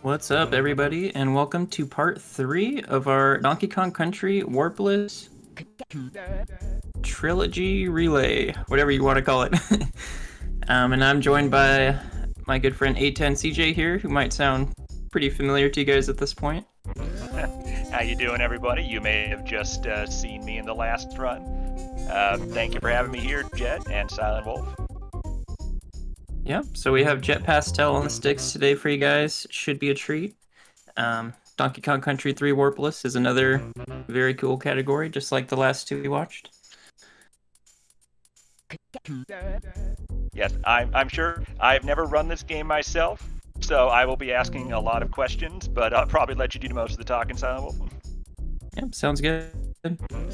What's up, everybody, and welcome to part 3 of our Donkey Kong Country Warpless Trilogy Relay, whatever you want to call it. And I'm joined by my good friend A10CJ here, who might sound pretty familiar to you guys at this point. How you doing, everybody? You may have just seen me in the last run. Thank you for having me here, Jet and Silent Wolf. Yep, so we have JetPastel on the sticks today for you guys. Should be a treat. Donkey Kong Country 3 Warpless is another very cool category, just like the last two we watched. Yes, I'm sure I've never run this game myself, so I will be asking a lot of questions, but I'll probably let you do most of the talking, Silent Wolf. Yep, sounds good.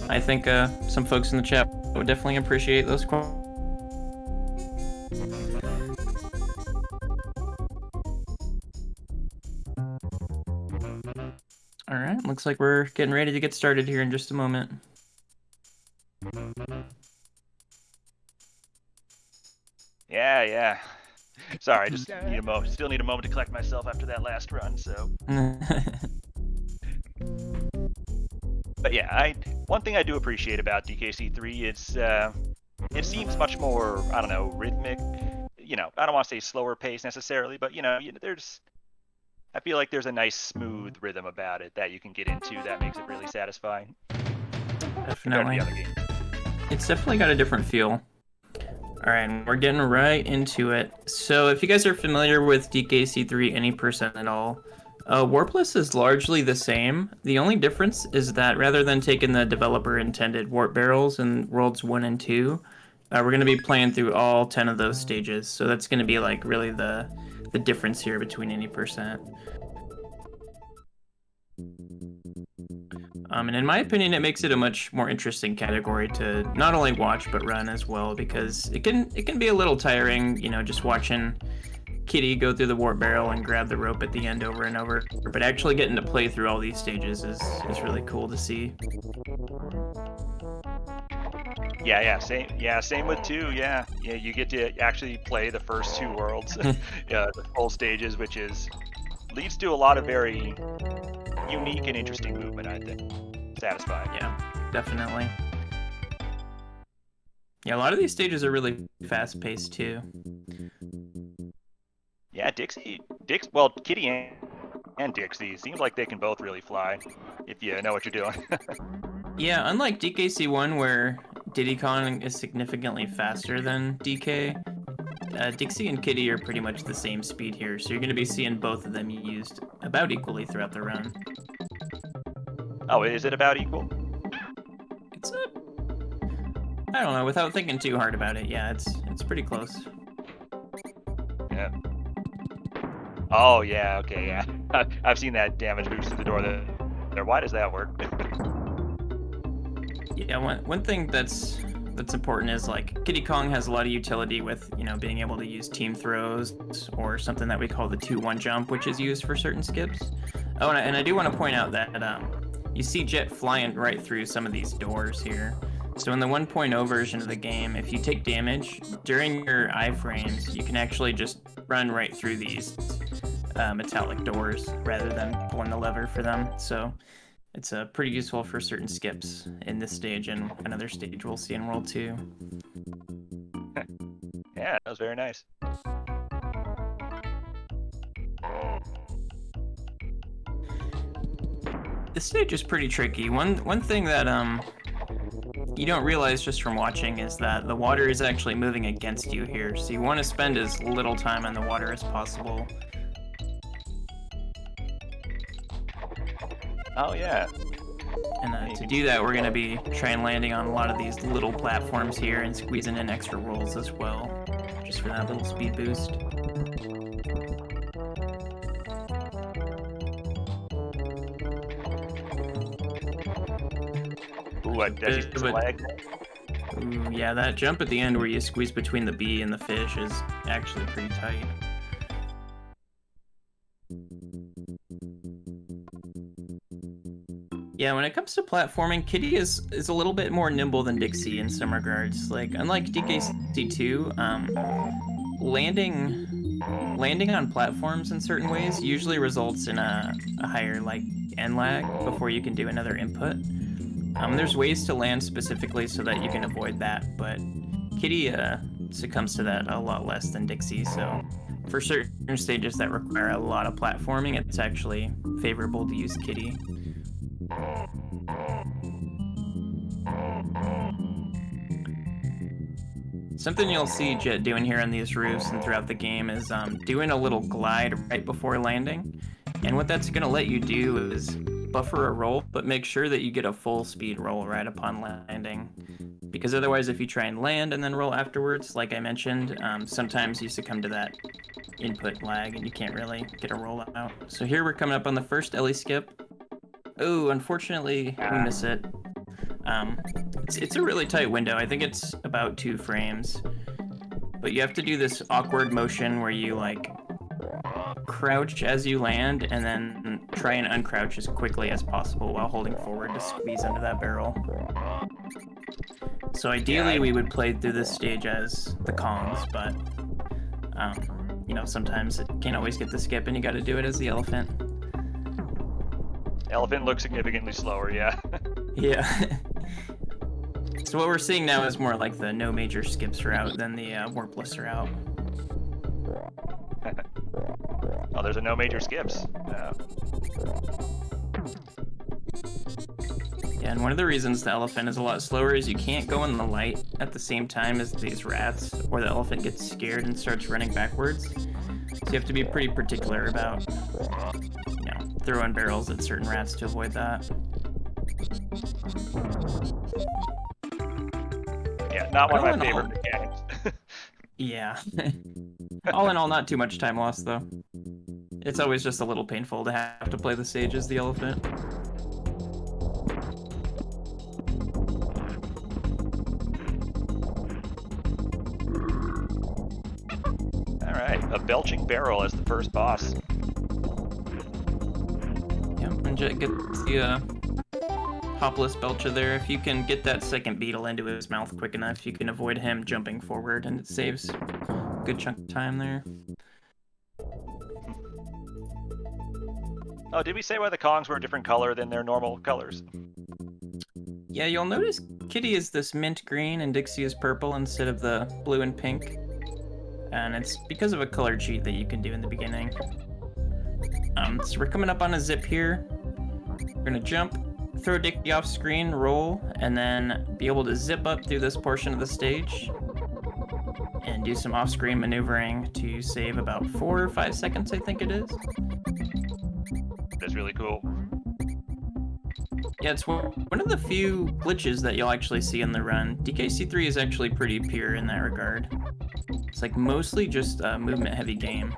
I think some folks in the chat would definitely appreciate those questions. All right, looks like we're getting ready to get started here in just a moment. Yeah. Sorry, I just need a moment. Still need a moment to collect myself after that last run. So. But yeah, one thing I do appreciate about DKC3 is it seems much more, I don't know, rhythmic. You know, I don't want to say slower pace necessarily, but I feel like there's a nice smooth rhythm about it that you can get into that makes it really satisfying. Definitely. It's definitely got a different feel. All right, we're getting right into it. So if you guys are familiar with DKC3 any percent at all, Warpless is largely the same. The only difference is that rather than taking the developer-intended warp barrels in Worlds 1 and 2, we're going to be playing through all 10 of those stages. So that's going to be like really the difference here between any percent. And in my opinion, it makes it a much more interesting category to not only watch but run as well, because it can be a little tiring, you know, just watching Kitty go through the warp barrel and grab the rope at the end over and over. But actually getting to play through all these stages is really cool to see. Same with 2. Yeah, you get to actually play the first 2 worlds, the full stages, which leads to a lot of very unique and interesting movement, I think. Satisfying. Yeah, definitely. Yeah, a lot of these stages are really fast-paced too. Yeah, Kitty and Dixie seems like they can both really fly if you know what you're doing. Yeah, unlike DKC1 where Diddy Kong is significantly faster than DK, Dixie and Kitty are pretty much the same speed here, so you're going to be seeing both of them used about equally throughout the run. Oh, is it about equal? I don't know, without thinking too hard about it, yeah, it's pretty close. Yeah. Oh, yeah, okay, yeah. I've seen that damage boost to the door there. Why does that work? Yeah, one thing that's important is like Kiddy Kong has a lot of utility with, you know, being able to use team throws or something that we call the 2-1 jump, which is used for certain skips. Oh, and I do want to point out that you see Jet flying right through some of these doors here. So in the 1.0 version of the game, if you take damage during your iframes, you can actually just run right through these metallic doors rather than pulling the lever for them. So it's pretty useful for certain skips in this stage and another stage we'll see in World 2. Yeah, that was very nice. This stage is pretty tricky. One thing that you don't realize just from watching is that the water is actually moving against you here, so you want to spend as little time on the water as possible. Oh, yeah. And to do that, we're going to be trying landing on a lot of these little platforms here and squeezing in extra rolls as well, just for that little speed boost. Ooh, I see some lag. Ooh, yeah, that jump at the end where you squeeze between the bee and the fish is actually pretty tight. Yeah, when it comes to platforming, Kitty is a little bit more nimble than Dixie in some regards. Like, unlike DKC2, landing landing on platforms in certain ways usually results in a higher like end lag before you can do another input. There's ways to land specifically so that you can avoid that, but Kitty succumbs to that a lot less than Dixie, so for certain stages that require a lot of platforming, it's actually favorable to use Kitty. Something you'll see Jet doing here on these roofs and throughout the game is doing a little glide right before landing. And what that's going to let you do is buffer a roll, but make sure that you get a full speed roll right upon landing. Because otherwise, if you try and land and then roll afterwards, like I mentioned, sometimes you succumb to that input lag and you can't really get a roll out. So here we're coming up on the first Ellie skip. Oh, unfortunately, we miss it. It's a really tight window. I think it's about 2 frames. But you have to do this awkward motion where you like crouch as you land and then try and uncrouch as quickly as possible while holding forward to squeeze under that barrel. So ideally we would play through this stage as the Kongs, but you know, sometimes it can't always get the skip and you gotta do it as the elephant. Elephant looks significantly slower, yeah. Yeah. So what we're seeing now is more like the no major skips route than the Warpless route. Oh, there's a no major skips. Yeah, and one of the reasons the elephant is a lot slower is you can't go in the light at the same time as these rats, or the elephant gets scared and starts running backwards. So you have to be pretty particular about, you know, throwing barrels at certain rats to avoid that. Yeah, not one of my favorite mechanics. Yeah. All in all, not too much time lost, though. It's always just a little painful to have to play the stage as the elephant. Alright, a belching barrel as the first boss. Yep, and Jet gets the Hopless Belcher there. If you can get that second beetle into his mouth quick enough, you can avoid him jumping forward, and it saves a good chunk of time there. Oh, did we say why the Kongs were a different color than their normal colors? Yeah, you'll notice Kitty is this mint green and Dixie is purple instead of the blue and pink. And it's because of a color cheat that you can do in the beginning. So we're coming up on a zip here. We're gonna jump, throw Dixie off screen, roll, and then be able to zip up through this portion of the stage and do some off-screen maneuvering to save about 4 or 5 seconds, I think it is. That's really cool. Yeah, it's one of the few glitches that you'll actually see in the run. DKC3 is actually pretty pure in that regard. It's like mostly just a movement-heavy game.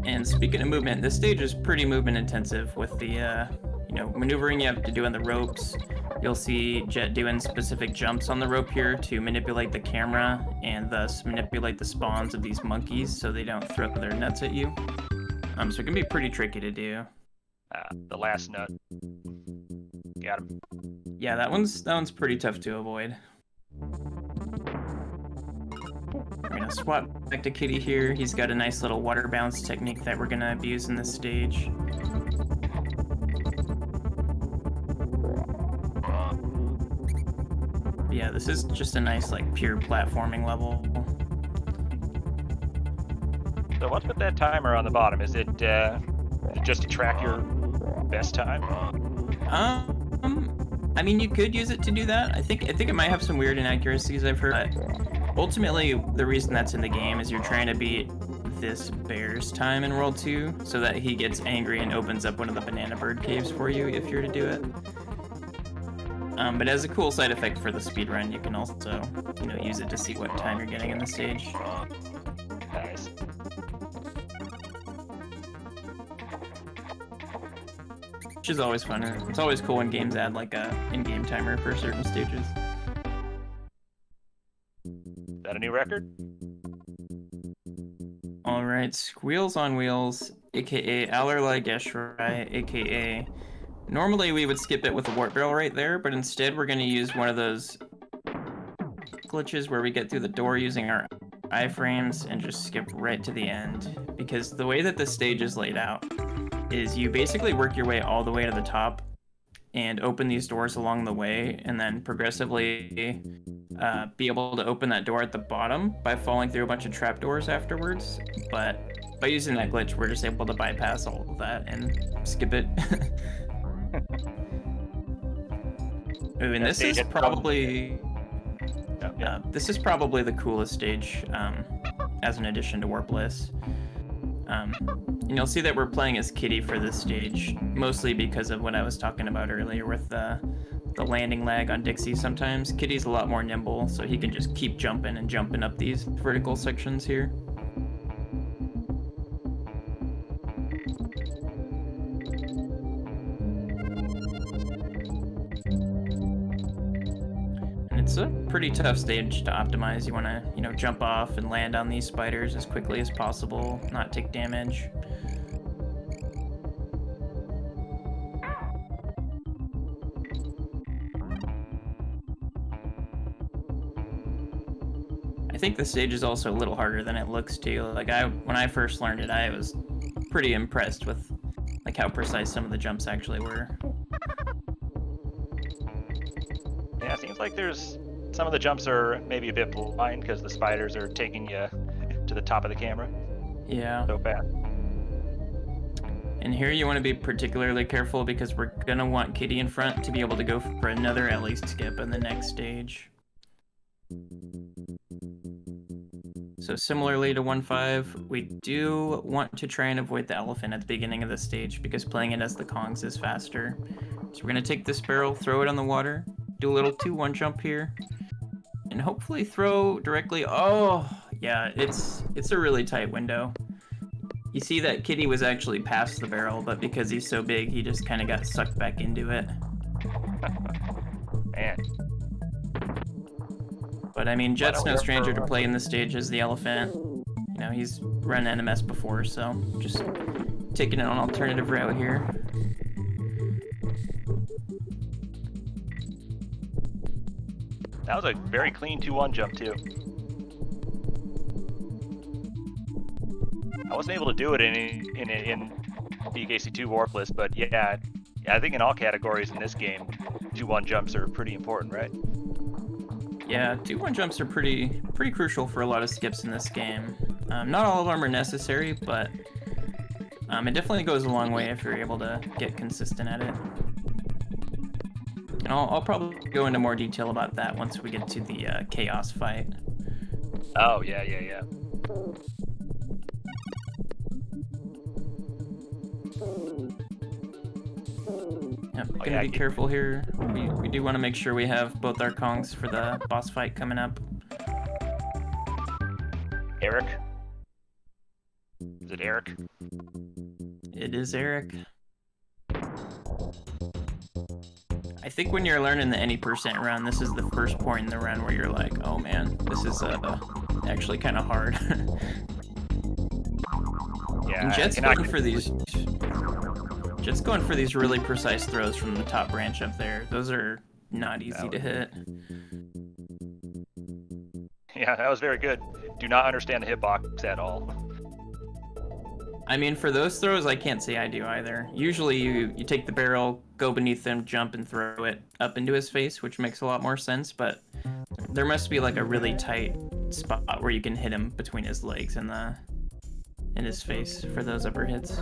And speaking of movement, this stage is pretty movement intensive with the you know, maneuvering you have to do on the ropes. You'll see Jet doing specific jumps on the rope here to manipulate the camera and thus manipulate the spawns of these monkeys so they don't throw their nuts at you. So it can be pretty tricky to do. The last nut. Got him. Yeah, that one's pretty tough to avoid. We're gonna swap back to Kitty here. He's got a nice little water bounce technique that we're gonna abuse in this stage. Yeah, this is just a nice, like, pure platforming level. So what's with that timer on the bottom? Is it just to track your best time? I mean, you could use it to do that. I think it might have some weird inaccuracies I've heard. But ultimately, the reason that's in the game is you're trying to beat this bear's time in World 2 so that he gets angry and opens up one of the banana bird caves for you if you're to do it. But as a cool side effect for the speedrun, you can also, you know, use it to see what time you're getting in the stage. Nice. Which is always fun. It's always cool when games add like a in-game timer for certain stages. Is that a new record? Alright, Squeals on Wheels, aka Allerlei Geshrai, aka Normally we would skip it with a warp barrel right there, but instead we're going to use one of those glitches where we get through the door using our iframes and just skip right to the end. Because the way that the stage is laid out is you basically work your way all the way to the top and open these doors along the way, and then progressively be able to open that door at the bottom by falling through a bunch of trapdoors afterwards. But by using that glitch, we're just able to bypass all of that and skip it. Ooh, and this is probably this is probably the coolest stage as an addition to Warpless. And you'll see that we're playing as Kitty for this stage, mostly because of what I was talking about earlier with the landing lag on Dixie sometimes. Kitty's a lot more nimble, so he can just keep jumping and jumping up these vertical sections here. It's a pretty tough stage to optimize. You want to, jump off and land on these spiders as quickly as possible, not take damage. I think the stage is also a little harder than it looks too. Like when I first learned it, I was pretty impressed with like how precise some of the jumps actually were. Yeah, it seems like some of the jumps are maybe a bit blind because the spiders are taking you to the top of the camera. Yeah. So fast. And here you want to be particularly careful because we're gonna want Kitty in front to be able to go for another Ellie skip in the next stage. So similarly to 1.5, we do want to try and avoid the elephant at the beginning of the stage because playing it as the Kongs is faster. So we're gonna take this barrel, throw it on the water, do a little 2-1 jump here, and hopefully throw directly. Oh, yeah, it's a really tight window. You see that Kitty was actually past the barrel, but because he's so big, he just kind of got sucked back into it. Man. But I mean, Jet's no stranger to playing the stage as the elephant. He's run NMS before, so just taking an alternative route here. That was a very clean 2-1 jump too. I wasn't able to do it in DKC2 Warpless, but yeah, I think in all categories in this game, 2-1 jumps are pretty important, right? Yeah, 2-1 jumps are pretty crucial for a lot of skips in this game. Not all of them are necessary, but it definitely goes a long way if you're able to get consistent at it. And I'll probably go into more detail about that once we get to the chaos fight. Oh, yeah. Yep, gonna be careful here. We do want to make sure we have both our Kongs for the boss fight coming up. Eric? Is it Eric? It is Eric. I think when you're learning the any percent run, this is the first point in the run where you're like, oh man, this is actually kind of hard. Yeah, and Jet's going for these really precise throws from the top branch up there. Those are not easy to hit. Yeah, that was very good. Do not understand the hitbox at all. I mean, for those throws, I can't say I do either. Usually you take the barrel, go beneath him, jump, and throw it up into his face, which makes a lot more sense, but there must be like a really tight spot where you can hit him between his legs and his face for those upper hits.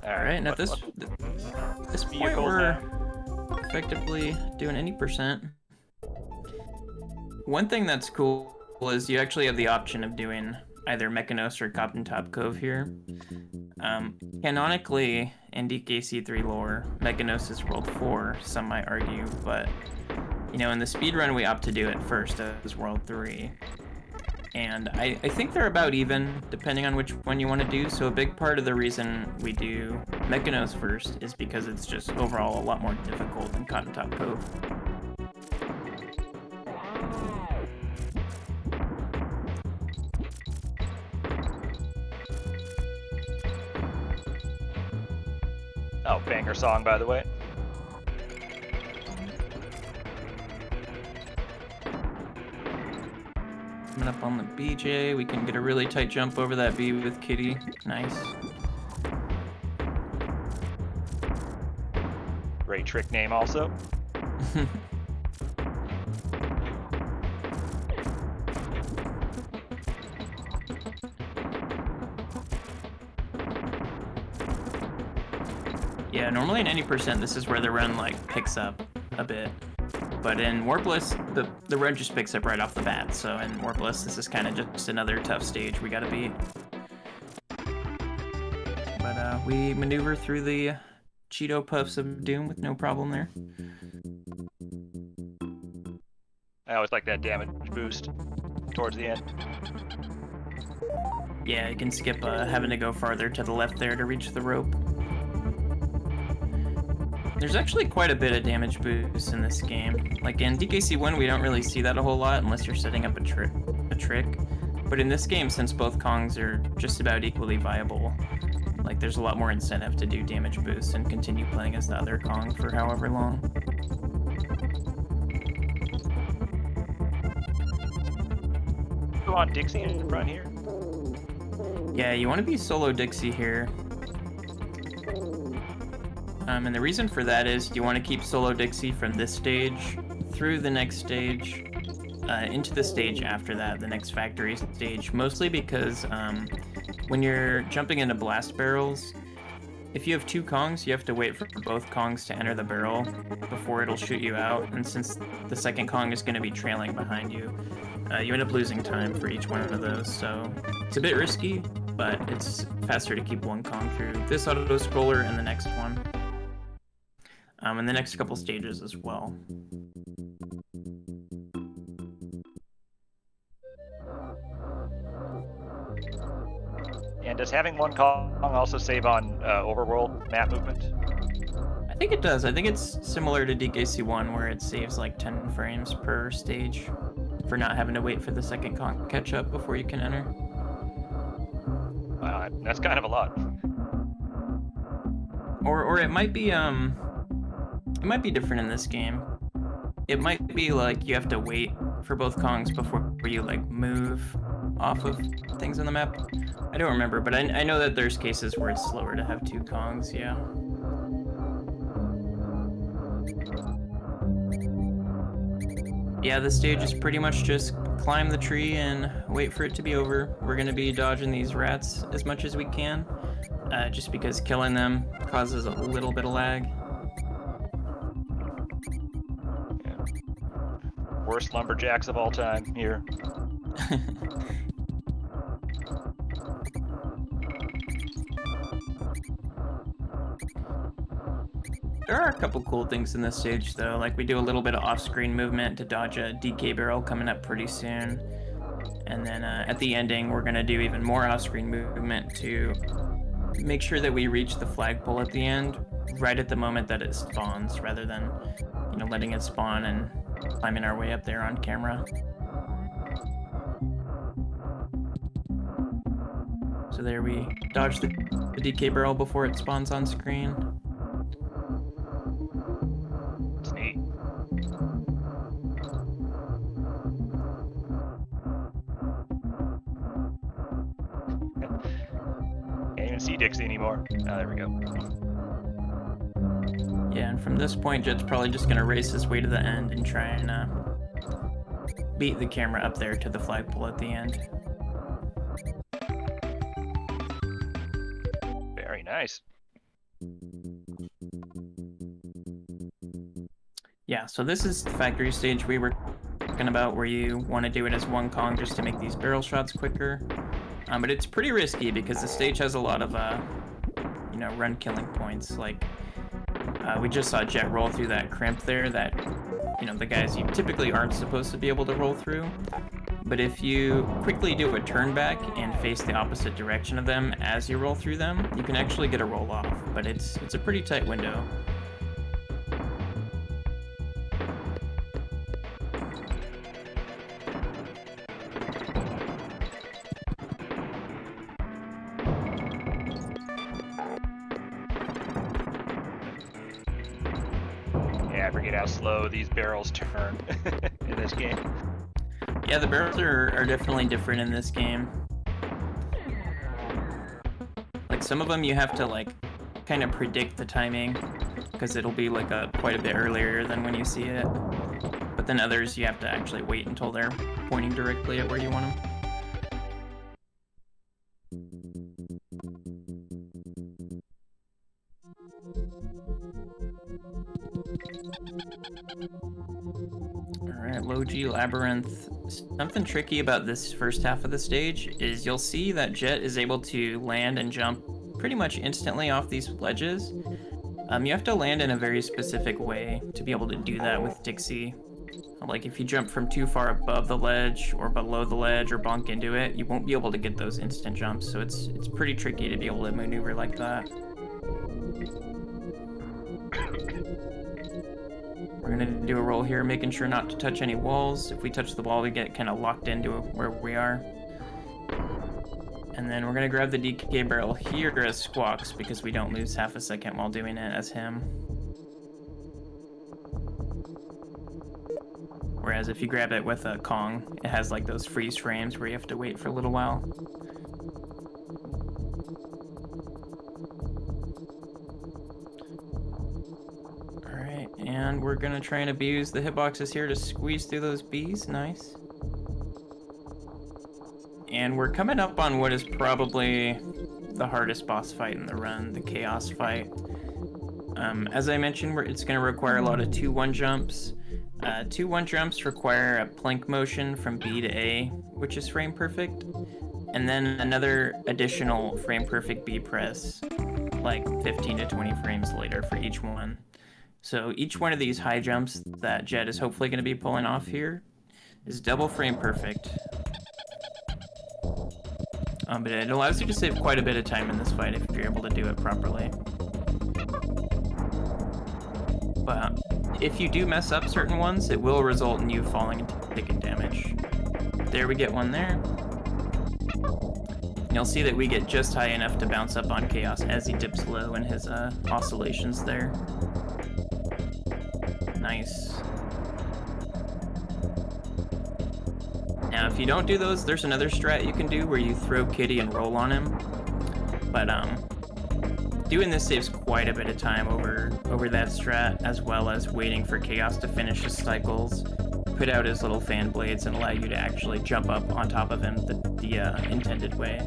Alright, and at this point we're effectively doing any percent. One thing that's cool is you actually have the option of doing either Mechanos or Captain Top Cove here. Canonically, in DKC3 lore, Mechanos is World 4, some might argue, but in the speedrun we opt to do it first as World 3. And I think they're about even, depending on which one you want to do, so a big part of the reason we do Mechanos first is because it's just overall a lot more difficult than Cotton Top Cove. Banger song, by the way. Coming up on the BJ, we can get a really tight jump over that B with Kitty. Nice. Great trick name also. Yeah, normally in any percent, this is where the run like picks up a bit. But in Warpless, the run just picks up right off the bat. So in Warpless, this is kind of just another tough stage we gotta beat. But we maneuver through the Cheeto Puffs of Doom with no problem there. I always like that damage boost towards the end. Yeah, you can skip having to go farther to the left there to reach the rope. There's actually quite a bit of damage boost in this game. Like in DKC1, we don't really see that a whole lot unless you're setting up a trick. But in this game, since both Kongs are just about equally viable, like there's a lot more incentive to do damage boost and continue playing as the other Kong for however long. Go on Dixie in the front here. Yeah, you want to be solo Dixie here. And the reason for that is you want to keep solo Dixie from this stage through the next stage, into the stage after that, the next factory stage, mostly because when you're jumping into blast barrels, if you have two Kongs, you have to wait for both Kongs to enter the barrel before it'll shoot you out, and since the second Kong is going to be trailing behind you, you end up losing time for each one of those, so it's a bit risky, but it's faster to keep one Kong through this auto-scroller and the next one. And the next couple stages as well. And does having one Kong also save on overworld map movement? I think it does. I think it's similar to DKC1 where it saves like 10 frames per stage for not having to wait for the second Kong to catch up before you can enter. Wow, that's kind of a lot. Or it might be different in this game. It might be like you have to wait for both Kongs before you like move off of things on the map. I don't remember, but I know that there's cases where it's slower to have two Kongs, yeah. Yeah, the stage is pretty much just climb the tree and wait for it to be over. We're gonna be dodging these rats as much as we can, just because killing them causes a little bit of lag. Worst lumberjacks of all time here. There are a couple cool things in this stage though, like we do a little bit of off-screen movement to dodge a DK barrel coming up pretty soon. And then at the ending, we're gonna do even more off-screen movement to make sure that we reach the flagpole at the end, right at the moment that it spawns, rather than, you know, letting it spawn and climbing our way up there on camera. So there we dodge the DK barrel before it spawns on screen. It's neat. Can't even see Dixie anymore. Oh, there we go. Yeah, and from this point, Jet's probably just gonna race his way to the end and try and beat the camera up there to the flagpole at the end. Very nice. Yeah, so this is the factory stage we were talking about, where you want to do it as one Kong just to make these barrel shots quicker. But it's pretty risky because the stage has a lot of, you know, run killing points. Like, we just saw Jet roll through that crimp there that, you know, the guys you typically aren't supposed to be able to roll through. But if you quickly do a turn back and face the opposite direction of them as you roll through them, you can actually get a roll off. But it's a pretty tight window. appreciate how slow these barrels turn in this game. Yeah, the barrels are definitely different in this game. Like some of them you have to like kind of predict the timing because it'll be like quite a bit earlier than when you see it. But then others you have to actually wait until they're pointing directly at where you want them. Alright, low G Labyrinth. Something tricky about this first half of the stage is you'll see that Jet is able to land and jump pretty much instantly off these ledges. You have to land in a very specific way to be able to do that with Dixie. Like if you jump from too far above the ledge or below the ledge or bonk into it, you won't be able to get those instant jumps, so it's pretty tricky to be able to maneuver like that. We're gonna do a roll here, making sure not to touch any walls. If we touch the wall, we get kind of locked into where we are. And then we're gonna grab the DK barrel here as Squawks because we don't lose half a second while doing it as him. Whereas if you grab it with a Kong, it has like those freeze frames where you have to wait for a little while. Alright, and we're gonna try and abuse the hitboxes here to squeeze through those bees. Nice. And we're coming up on what is probably the hardest boss fight in the run, the Chaos fight. As I mentioned, it's going to require a lot of 2-1 jumps. 2-1 jumps require a plank motion from B to A, which is frame perfect, and then another additional frame perfect B press, like 15 to 20 frames later for each one. So each one of these high jumps that Jet is hopefully going to be pulling off here is double frame perfect. But it allows you to save quite a bit of time in this fight if you're able to do it properly. But if you do mess up certain ones, it will result in you falling and taking damage. There we get one there. And you'll see that we get just high enough to bounce up on Chaos as he dips low in his oscillations there. Nice. Now, if you don't do those, there's another strat you can do where you throw Kitty and roll on him. But doing this saves quite a bit of time over that strat, as well as waiting for Chaos to finish his cycles, put out his little fan blades, and allow you to actually jump up on top of him the intended way.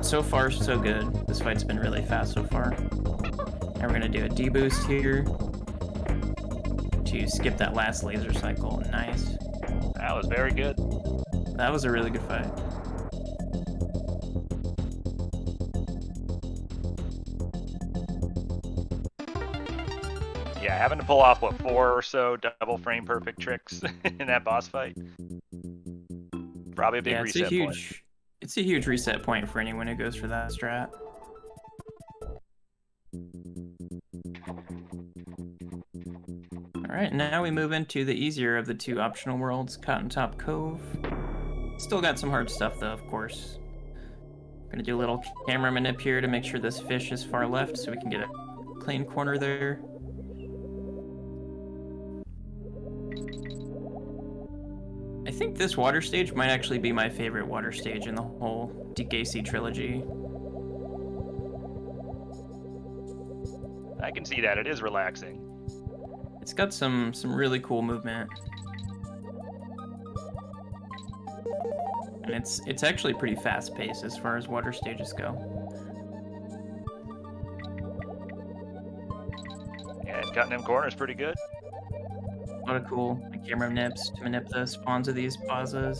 So far, so good. This fight's been really fast so far. Now we're gonna do a D-boost here to skip that last laser cycle. Nice. That was very good. That was a really good fight. Yeah, having to pull off, what, 4 or so double frame perfect tricks in that boss fight? Probably a big reset point. It's a huge reset point for anyone who goes for that strat. Alright, now we move into the easier of the two optional worlds, Cotton Top Cove. Still got some hard stuff though, of course. Gonna do a little camera manip here to make sure this fish is far left so we can get a clean corner there. I think this water stage might actually be my favorite water stage in the whole DKC trilogy. I can see that. It is relaxing. It's got some really cool movement. And it's actually pretty fast paced as far as water stages go. Yeah, cutting them corners pretty good. A lot of cool camera nips to manip the spawns of these plazas.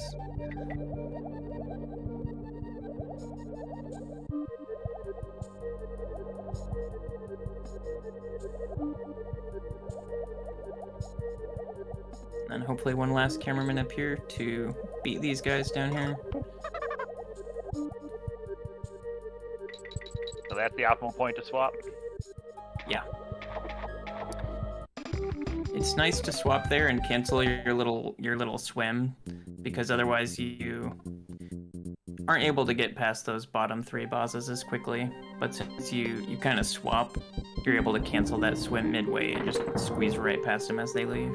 And hopefully one last cameraman up here to beat these guys down here. So that's the optimal point to swap? Yeah. It's nice to swap there and cancel your little swim, because otherwise you aren't able to get past those bottom 3 bosses as quickly, but since you kind of swap, you're able to cancel that swim midway and just squeeze right past them as they leave.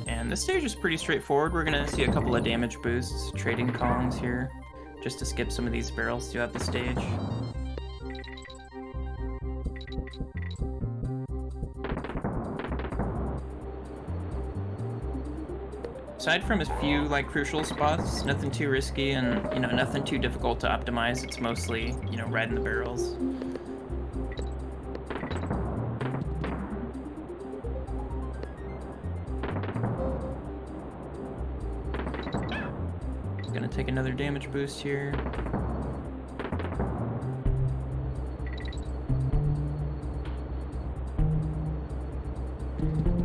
And this stage is pretty straightforward. We're gonna see a couple of damage boosts, trading Kongs here, just to skip some of these barrels throughout the stage. Aside from a few like crucial spots, nothing too risky and nothing too difficult to optimize. It's mostly riding the barrels. Gonna take another damage boost here.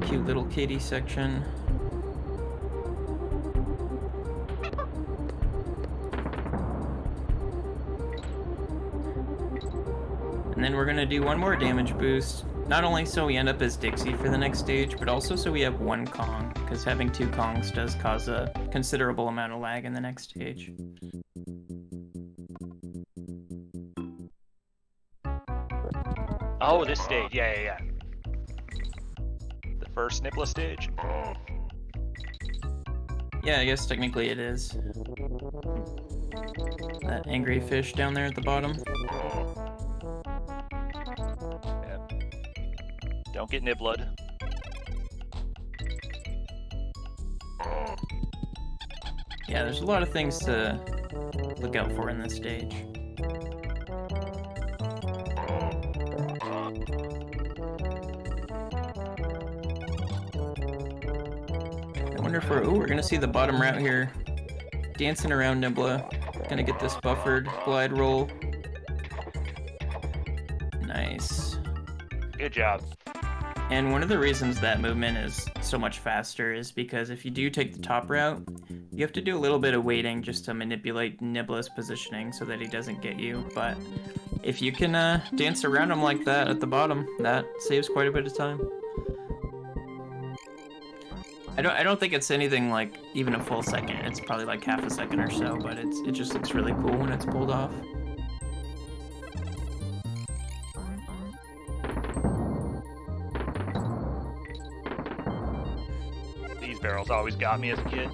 Cute little kitty section. And then we're gonna do one more damage boost, not only so we end up as Dixie for the next stage, but also so we have 1 Kong, because having 2 Kongs does cause a considerable amount of lag in the next stage. Oh, this stage, yeah. The first Nibla stage? Yeah, I guess technically it is. That angry fish down there at the bottom. Don't get Niblud. Yeah, there's a lot of things to look out for in this stage. I wonder if we're gonna see the bottom route here. Dancing around Nibla. Gonna get this buffered glide roll. Nice. Good job. And one of the reasons that movement is so much faster is because if you do take the top route, you have to do a little bit of waiting just to manipulate Nibla's positioning so that he doesn't get you. But if you can dance around him like that at the bottom, that saves quite a bit of time. I don't think it's anything like even a full second. It's probably like half a second or so, but it just looks really cool when it's pulled off. These barrels always got me as a kid.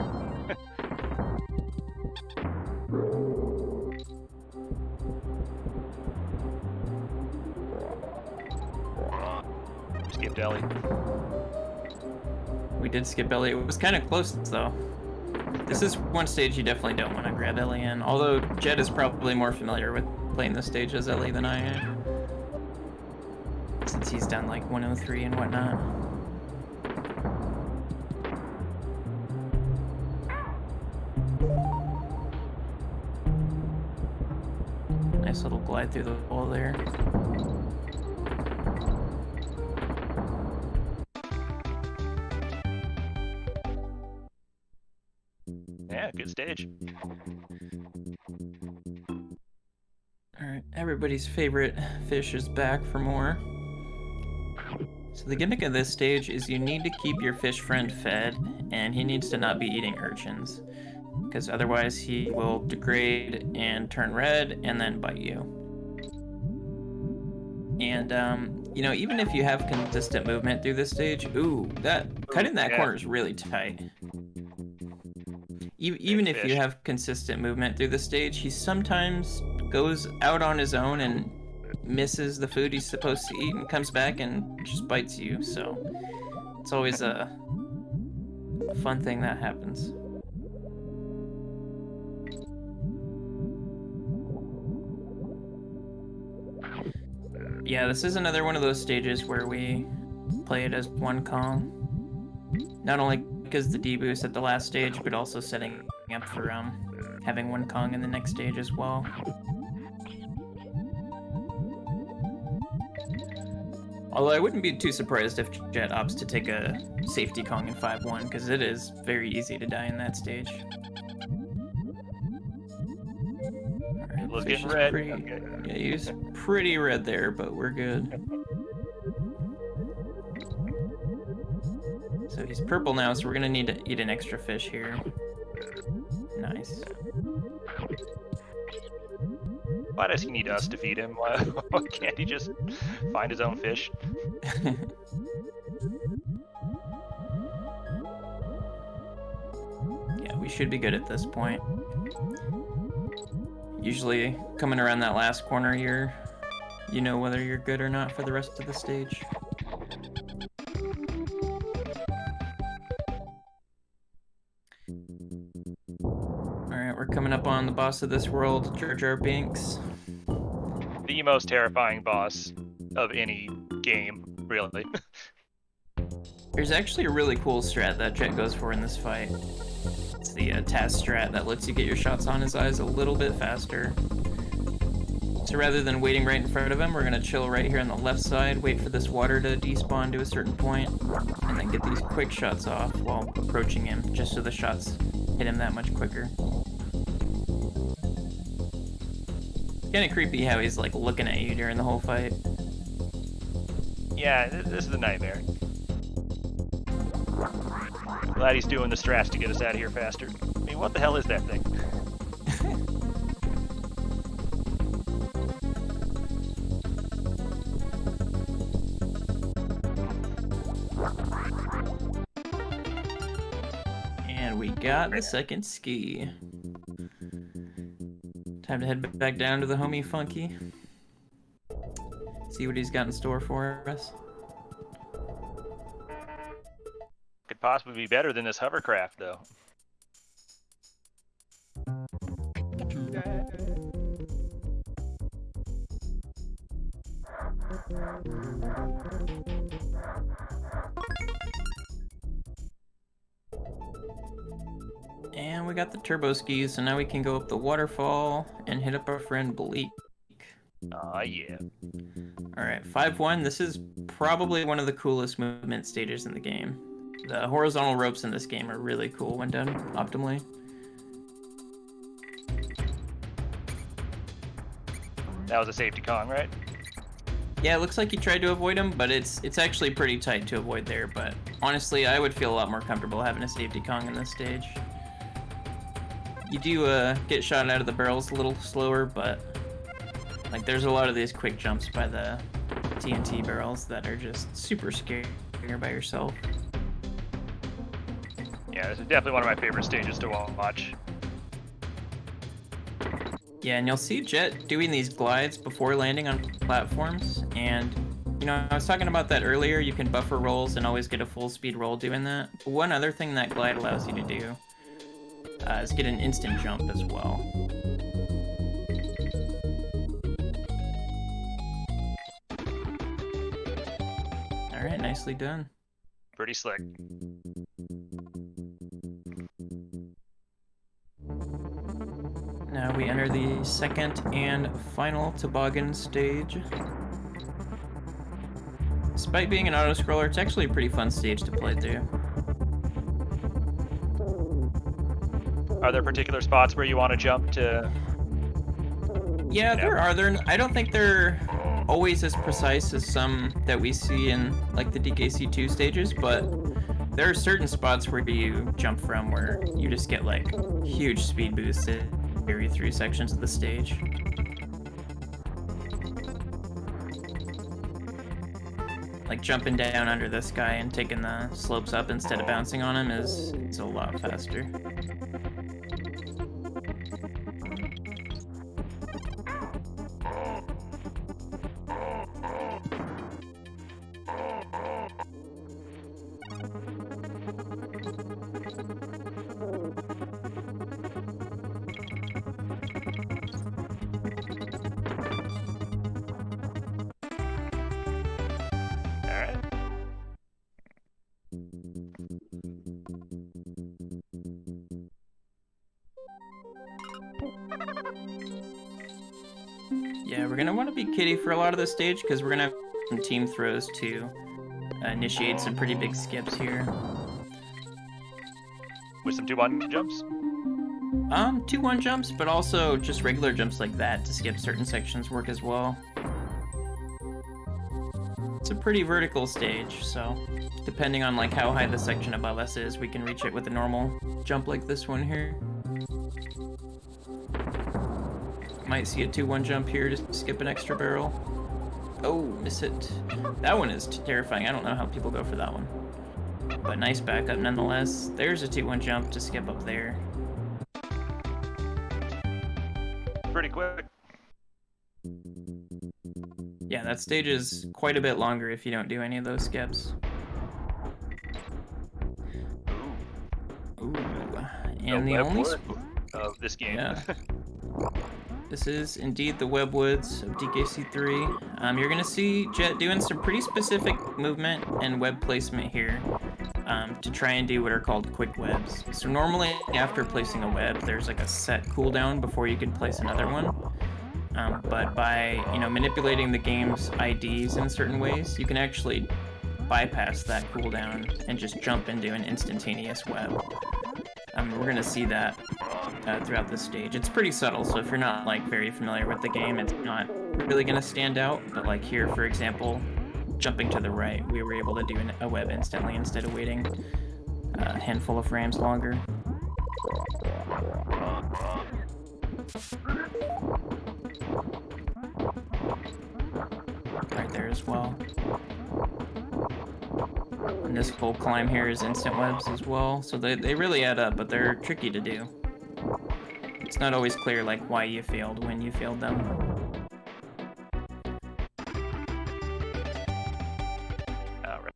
Skipped Ellie. We did skip Ellie. It was kind of close, though. This is one stage you definitely don't want to grab Ellie in, although Jet is probably more familiar with playing this stage as Ellie than I am, since he's done like 103 and whatnot. Nice little glide through the wall there. Yeah, good stage. Alright, everybody's favorite fish is back for more. So the gimmick of this stage is you need to keep your fish friend fed, and he needs to not be eating urchins, because otherwise he will degrade and turn red and then bite you. And even if you have consistent movement through this stage, cutting that corner is really tight. Even if you have consistent movement through the stage, he sometimes goes out on his own and misses the food he's supposed to eat and comes back and just bites you. So it's always a fun thing that happens. Yeah, this is another one of those stages where we play it as 1 Kong. Not only because the D-boost at the last stage, but also setting up for having 1 Kong in the next stage as well. Although I wouldn't be too surprised if Jet opts to take a safety Kong in 5-1, because it is very easy to die in that stage. Alright, Let's fish get is red. pretty. Okay. Yeah, he's pretty red there, but we're good. So he's purple now, so we're gonna need to eat an extra fish here. Nice. Why does he need us to feed him? Why can't he just find his own fish? Yeah, we should be good at this point. Usually, coming around that last corner, you know whether you're good or not for the rest of the stage. Alright, we're coming up on the boss of this world, Jar Jar Binks. The most terrifying boss of any game, really. There's actually a really cool strat that Jet goes for in this fight. It's the task strat that lets you get your shots on his eyes a little bit faster. So rather than waiting right in front of him, we're gonna chill right here on the left side, wait for this water to despawn to a certain point, and then get these quick shots off while approaching him, just so the shots hit him that much quicker. It's kinda creepy how he's like looking at you during the whole fight. Yeah, this is a nightmare. Glad he's doing the strats to get us out of here faster. I mean, what the hell is that thing? And we got the second ski. Time to head back down to the homie Funky. See what he's got in store for us. Could possibly be better than this hovercraft, though. And we got the turbo skis, so now we can go up the waterfall and hit up our friend Bleak. Aw, yeah. Alright, 5-1. This is probably one of the coolest movement stages in the game. The horizontal ropes in this game are really cool when done optimally. That was a safety Kong, right? Yeah, it looks like you tried to avoid him, but it's actually pretty tight to avoid there, but honestly, I would feel a lot more comfortable having a safety Kong in this stage. You do get shot out of the barrels a little slower, but like there's a lot of these quick jumps by the TNT barrels that are just super scary by yourself. Yeah, this is definitely one of my favorite stages to watch. Yeah, and you'll see Jet doing these glides before landing on platforms, and you know, I was talking about that earlier, you can buffer rolls and always get a full speed roll doing that. But one other thing that glide allows you to do is get an instant jump as well. Alright, nicely done. Pretty slick. Now we enter the second and final toboggan stage. Despite being an auto-scroller, it's actually a pretty fun stage to play through. Are there particular spots where you want to jump to? Yeah, there are. I don't think they're always as precise as some that we see in like the DKC2 stages, but there are certain spots where you jump from where you just get like huge speed boosts to carry through sections of the stage. Like jumping down under this guy and taking the slopes up instead of bouncing on him is a lot faster. Yeah, we're gonna want to be kitty for a lot of this stage because we're gonna have some team throws to initiate some pretty big skips here. With some 2-1 jumps? Two one jumps, but also just regular jumps like that to skip certain sections work as well. It's a pretty vertical stage, so depending on like how high the section above us is, we can reach it with a normal jump like this one here. Might see a 2-1 jump here to skip an extra barrel. Oh, miss it. That one is terrifying. I don't know how people go for that one. But nice backup nonetheless. There's a 2-1 jump to skip up there. Pretty quick. Yeah, that stage is quite a bit longer if you don't do any of those skips. Ooh. And the only of this game. Yeah. This is indeed the web woods of DKC3. You're gonna see Jet doing some pretty specific movement and web placement here to try and do what are called quick webs. So normally after placing a web, there's like a set cooldown before you can place another one. But by manipulating the game's IDs in certain ways, you can actually bypass that cooldown and just jump into an instantaneous web. We're gonna see that throughout this stage. It's pretty subtle, so if you're not like very familiar with the game, it's not really gonna stand out. But like here, for example, jumping to the right, we were able to do a web instantly instead of waiting a handful of frames longer. Right there as well. And this full climb here is instant webs as well, so they really add up, but they're tricky to do. It's not always clear like why you failed when you failed them. All right.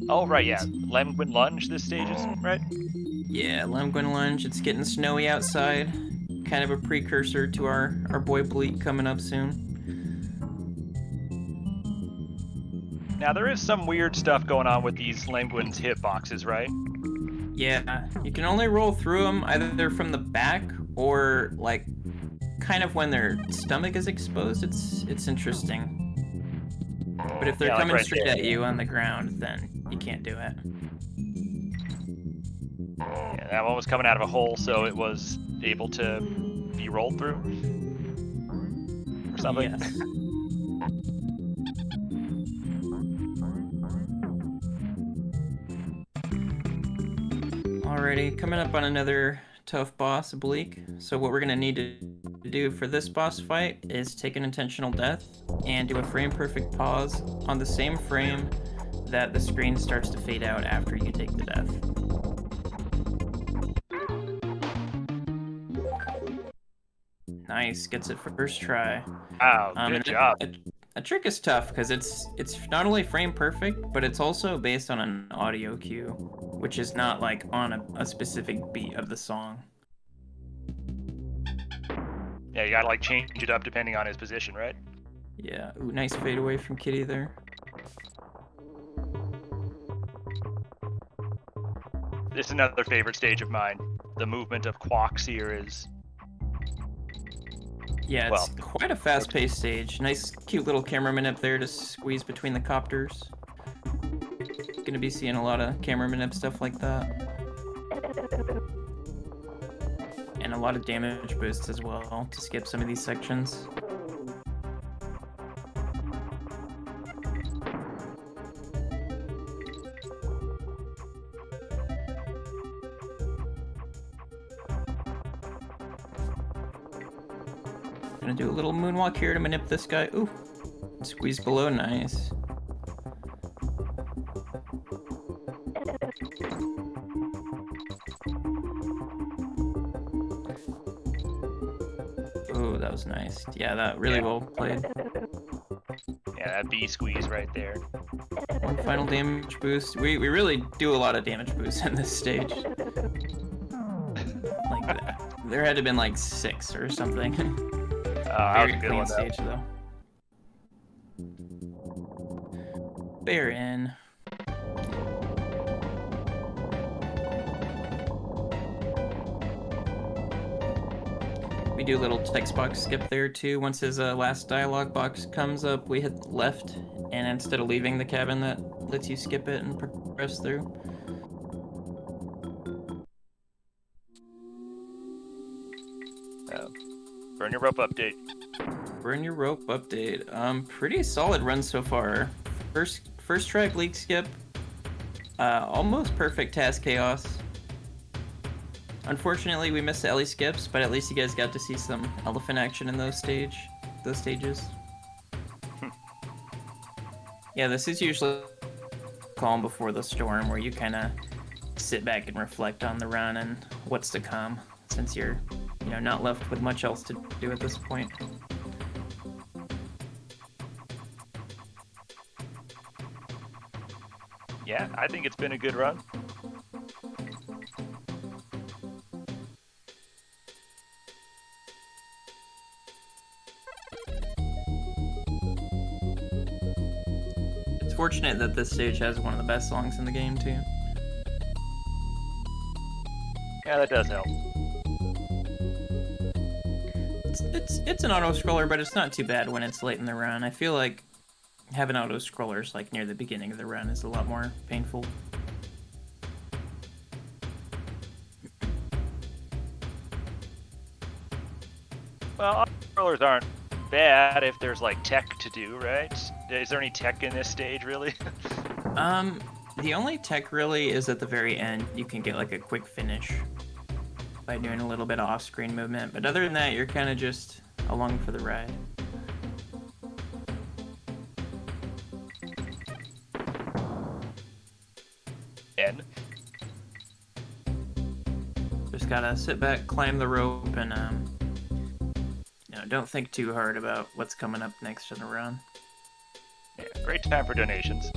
Oh, right, yeah. Lemguin Lunge, this stage is, right? Yeah, Lemguin Lunge. It's getting snowy outside. Kind of a precursor to our boy Bleak coming up soon. Now, there is some weird stuff going on with these Lemguin's hitboxes, right? Yeah, you can only roll through them either from the back or, like, kind of when their stomach is exposed. It's interesting. But if they're coming right straight there at you on the ground, then you can't do it. Yeah, that one was coming out of a hole, so it was able to be rolled through or something. Yes. Alrighty, coming up on another tough boss, Bleak. So what we're gonna need to do for this boss fight is take an intentional death and do a frame-perfect pause on the same frame that the screen starts to fade out after you take the death. Nice, gets it first try. Wow, good job. A trick is tough because it's not only frame perfect, but it's also based on an audio cue, which is not like on a specific beat of the song. Yeah, you gotta like change it up depending on his position, right? Yeah, ooh, nice fade away from Kitty there. This is another favorite stage of mine. The movement of Quawks here is... Yeah, it's quite a fast-paced stage. Nice, cute little cameraman up there to squeeze between the copters. Gonna be seeing a lot of cameraman up stuff like that. And a lot of damage boosts as well to skip some of these sections. Gonna do a little moonwalk here to manip this guy. Ooh, squeeze below, nice. Ooh, that was nice. Yeah, that really well played. Yeah, that B squeeze right there. One final damage boost. We really do a lot of damage boosts in this stage. Like, there had to have been like 6 or something. That was a Very good clean one, stage though. Bear in. We do a little text box skip there too. Once his last dialogue box comes up, we hit left, and instead of leaving the cabin, that lets you skip it and progress through. Burn your rope update. Burn your rope update. Pretty solid run so far. First try bleak skip. Almost perfect task chaos. Unfortunately, we missed the Ellie skips, but at least you guys got to see some elephant action in those stages. Yeah, this is usually calm before the storm, where you kind of sit back and reflect on the run and what's to come, since you're, not left with much else to do at this point. Yeah, I think it's been a good run. It's fortunate that this stage has one of the best songs in the game, too. Yeah, that does help. It's an auto-scroller, but it's not too bad when it's late in the run. I feel like having auto-scrollers like near the beginning of the run is a lot more painful. Well, auto-scrollers aren't bad if there's like tech to do, right? Is there any tech in this stage, really? The only tech really is at the very end. You can get like a quick finish by doing a little bit of off-screen movement, but other than that, you're kind of just along for the ride. And just gotta sit back, climb the rope, and don't think too hard about what's coming up next in the run. Yeah, great time for donations.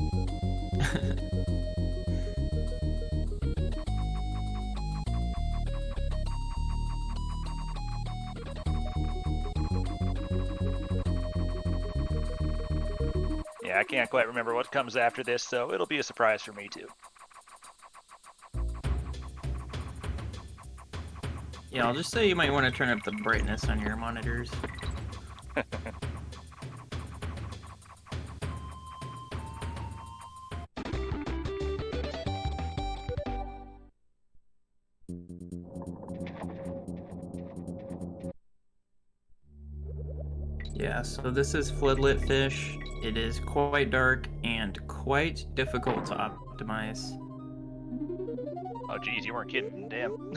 Yeah, I can't quite remember what comes after this, so it'll be a surprise for me too. Yeah, I'll just say you might want to turn up the brightness on your monitors. Yeah, so this is Floodlit Fish. It is quite dark and quite difficult to optimize. Oh geez, you weren't kidding, damn.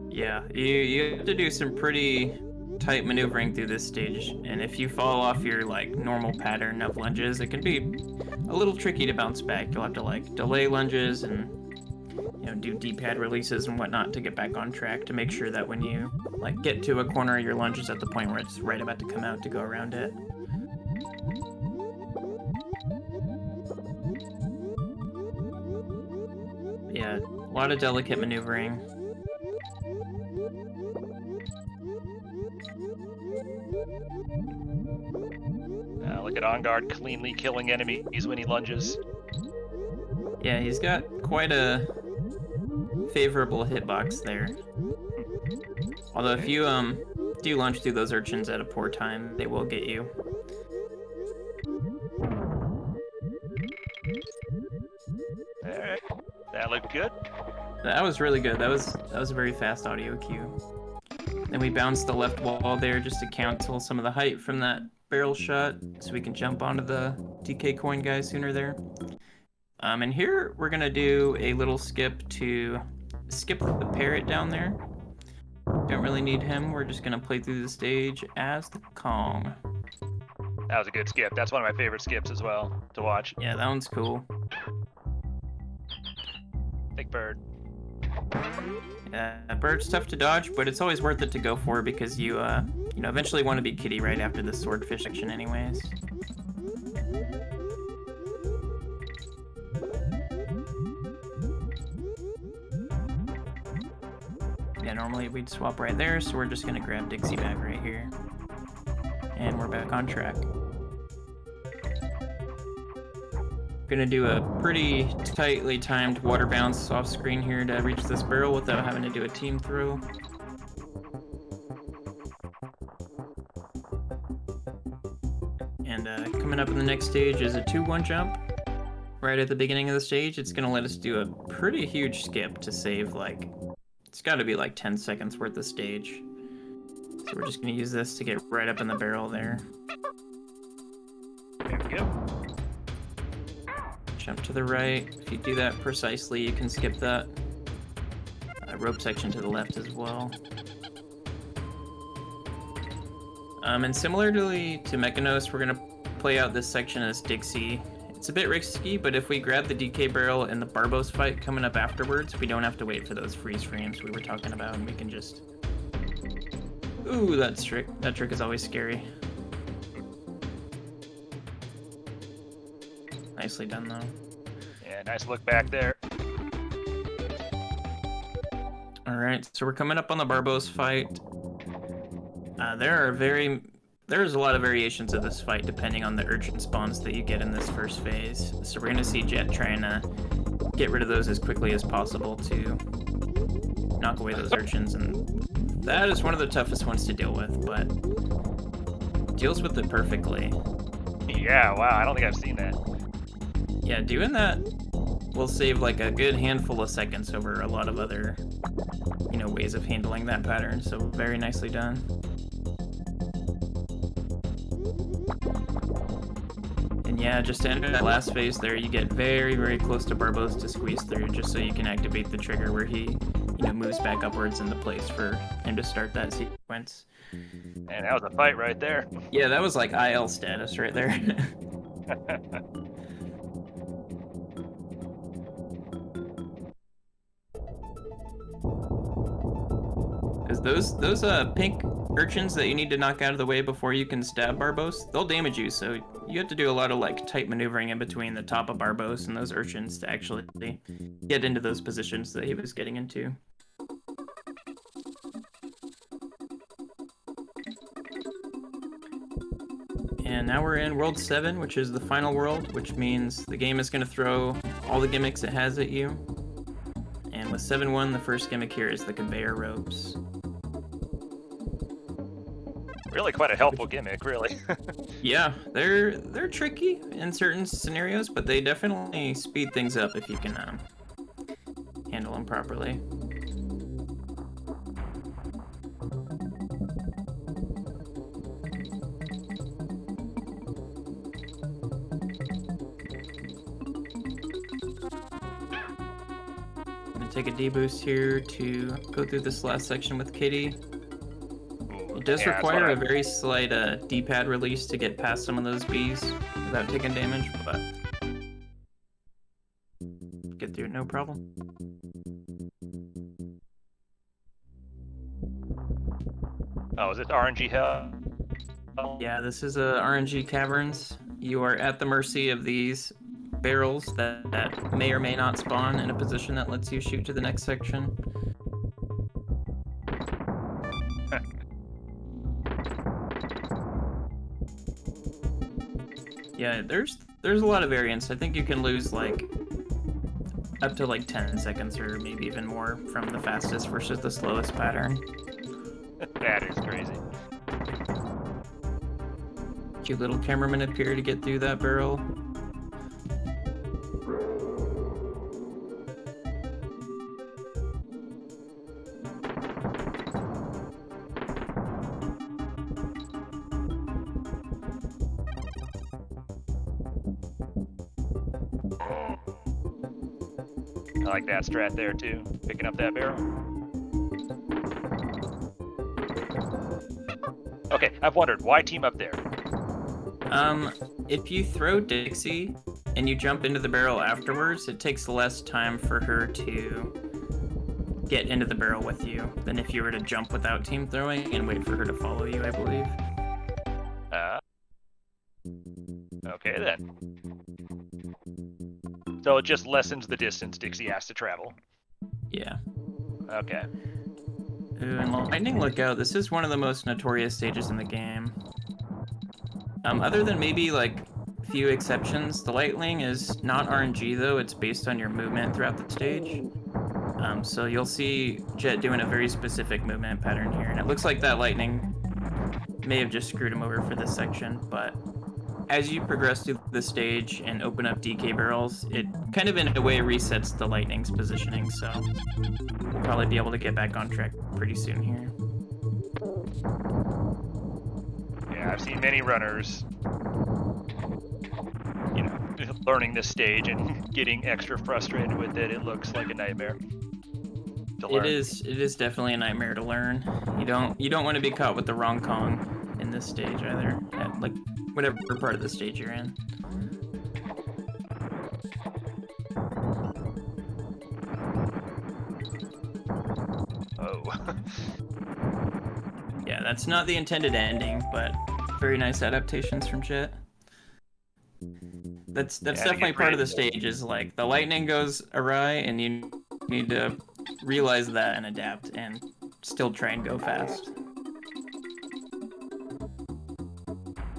Yeah, you have to do some pretty tight maneuvering through this stage, and if you fall off your normal pattern of lunges, it can be a little tricky to bounce back. You'll have to delay lunges and do D-pad releases and whatnot to get back on track, to make sure that when you get to a corner, your lunge is at the point where it's right about to come out to go around it. Yeah, a lot of delicate maneuvering. Look at On Guard cleanly killing enemies when he lunges. Yeah, he's got quite a favorable hitbox there. Although if you do lunge through those urchins at a poor time, they will get you. Alright, that looked good. That was really good. That was a very fast audio cue. Then we bounced the left wall there just to cancel some of the height from that barrel shot, so we can jump onto the DK coin guy sooner there. And here we're gonna do a little skip to skip the parrot down there. Don't really need him. We're just gonna play through the stage as the Kong. That was a good skip. That's one of my favorite skips as well to watch. Yeah, that one's cool. Big bird. Yeah, bird's tough to dodge, but it's always worth it to go for, because you eventually want to be Kitty right after the swordfish section anyways. Yeah, normally we'd swap right there, so we're just gonna grab Dixie Bag right here. And we're back on track. Gonna do a pretty tightly timed water bounce off screen here to reach this barrel without having to do a team throw. And coming up in the next stage is a 2-1 jump. Right at the beginning of the stage, it's going to let us do a pretty huge skip to save, like, it's got to be like 10 seconds worth of stage. So we're just going to use this to get right up in the barrel there. There we go. Jump to the right. If you do that precisely, you can skip that. Rope section to the left as well. And similarly to Mechanos, we're going to play out this section as Dixie. It's a bit risky, but if we grab the DK barrel in the Barbos fight coming up afterwards, we don't have to wait for those freeze frames we were talking about, and we can just... Ooh, that trick is always scary. Nicely done, though. Yeah, nice look back there. Alright, so we're coming up on the Barbos fight. There's a lot of variations of this fight depending on the urchin spawns that you get in this first phase. So we're going to see Jet trying to get rid of those as quickly as possible to knock away those urchins, and that is one of the toughest ones to deal with, but deals with it perfectly. Yeah, wow, I don't think I've seen that. Yeah, doing that will save like a good handful of seconds over a lot of other, ways of handling that pattern, so very nicely done. And yeah, just to enter that last phase there, you get very, very close to Barbos to squeeze through, just so you can activate the trigger where he, moves back upwards into place for him to start that sequence. And that was a fight right there. Yeah, that was like IL status right there. Because those pink urchins that you need to knock out of the way before you can stab Barbos, they'll damage you, so you have to do a lot of like tight maneuvering in between the top of Barbos and those urchins to actually get into those positions that he was getting into. And now we're in World 7, which is the final world, which means the game is going to throw all the gimmicks it has at you. And with 7-1, the first gimmick here is the conveyor ropes. Really quite a helpful gimmick, really. Yeah, they're tricky in certain scenarios, but they definitely speed things up if you can handle them properly. I'm gonna take a D-boost here to go through this last section with Kitty. It does require a very slight D-pad release to get past some of those bees without taking damage, but get through it no problem. Oh, is it RNG hell? Yeah, this is RNG caverns. You are at the mercy of these barrels that may or may not spawn in a position that lets you shoot to the next section. Yeah, there's a lot of variance. I think you can lose like up to like 10 seconds or maybe even more from the fastest versus the slowest pattern. That is crazy. Cute little cameraman up here to get through that barrel. I like that strat there too, picking up that barrel. Okay, I've wondered, why team up there? If you throw Dixie and you jump into the barrel afterwards, it takes less time for her to get into the barrel with you than if you were to jump without team throwing and wait for her to follow you, I believe. Okay then. So it just lessens the distance Dixie has to travel. Yeah. Okay. Ooh, and Lightning Lookout, this is one of the most notorious stages in the game. Other than maybe like a few exceptions, the Lightning is not RNG though, it's based on your movement throughout the stage. So you'll see Jet doing a very specific movement pattern here, and it looks like that Lightning may have just screwed him over for this section, but as you progress through the stage and open up DK barrels, it kind of in a way resets the lightning's positioning, so we'll probably be able to get back on track pretty soon here. Yeah, I've seen many runners, you know, learning this stage and getting extra frustrated with it. It looks like a nightmare to learn. It is definitely a nightmare to learn. You don't want to be caught with the wrong Kong in this stage either, at, like whatever part of the stage you're in. Oh. Yeah, that's not the intended ending, but very nice adaptations from Jet. That's definitely part of the stage, is like the lightning goes awry and you need to realize that and adapt and still try and go fast.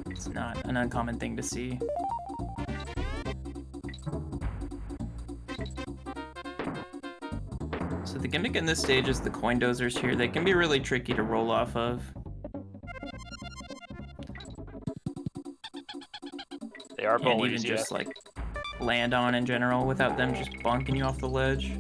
It's not an uncommon thing to see. So the gimmick in this stage is the coin dozers here. They can be really tricky to roll off of. They are And bullies, even yeah. just like land on in general without them just bonking you off the ledge.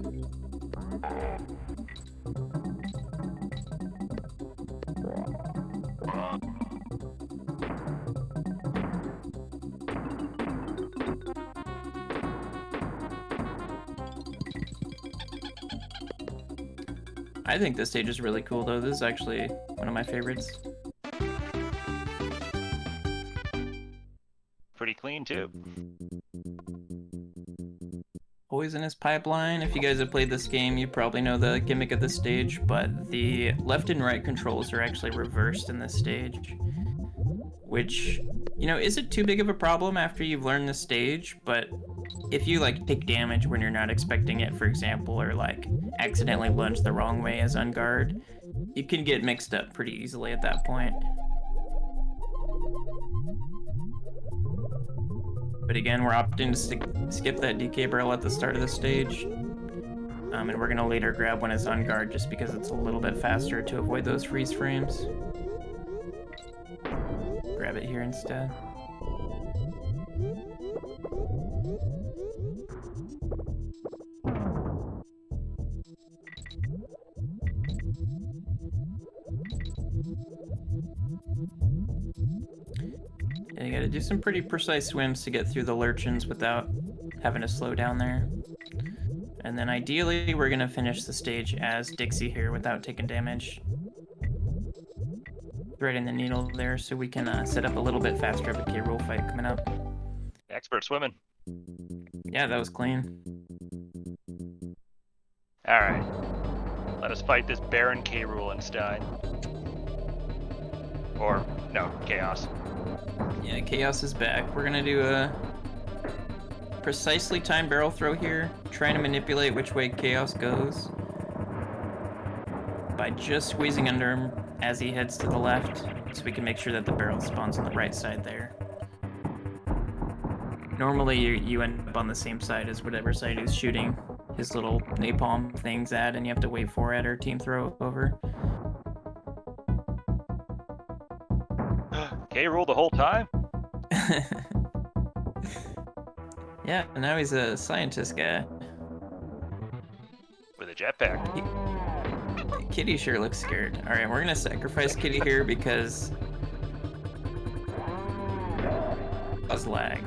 I think this stage is really cool though. This is actually one of my favorites. Pretty clean too. Poisonous Pipeline. If you guys have played this game, you probably know the gimmick of this stage, but the left and right controls are actually reversed in this stage, which, you know, isn't too big of a problem after you've learned the stage, but if you like take damage when you're not expecting it, for example, or like accidentally lunge the wrong way as unguard, you can get mixed up pretty easily at that point. But again, we're opting to skip that DK barrel at the start of the stage. And we're gonna later grab one as on guard just because it's a little bit faster to avoid those freeze frames. Grab it here instead. And you gotta do some pretty precise swims to get through the lurchins without having to slow down there. And then ideally, we're gonna finish the stage as Dixie here without taking damage. Threading the needle there so we can set up a little bit faster of a K-roll fight coming up. Expert swimming. Yeah, that was clean. Alright. Let us fight this Baron K-Rulenstein. Or, no, Chaos. Yeah, Chaos is back. We're gonna do a precisely timed barrel throw here, trying to manipulate which way Chaos goes by just squeezing under him as he heads to the left, so we can make sure that the barrel spawns on the right side there. Normally you end up on the same side as whatever side he's shooting his little napalm things at, and you have to wait for it or team throw over. K-Rule the whole time? Yeah, now he's a scientist guy. With a jetpack. Kitty sure looks scared. Alright, we're gonna sacrifice Kitty here because cause lag.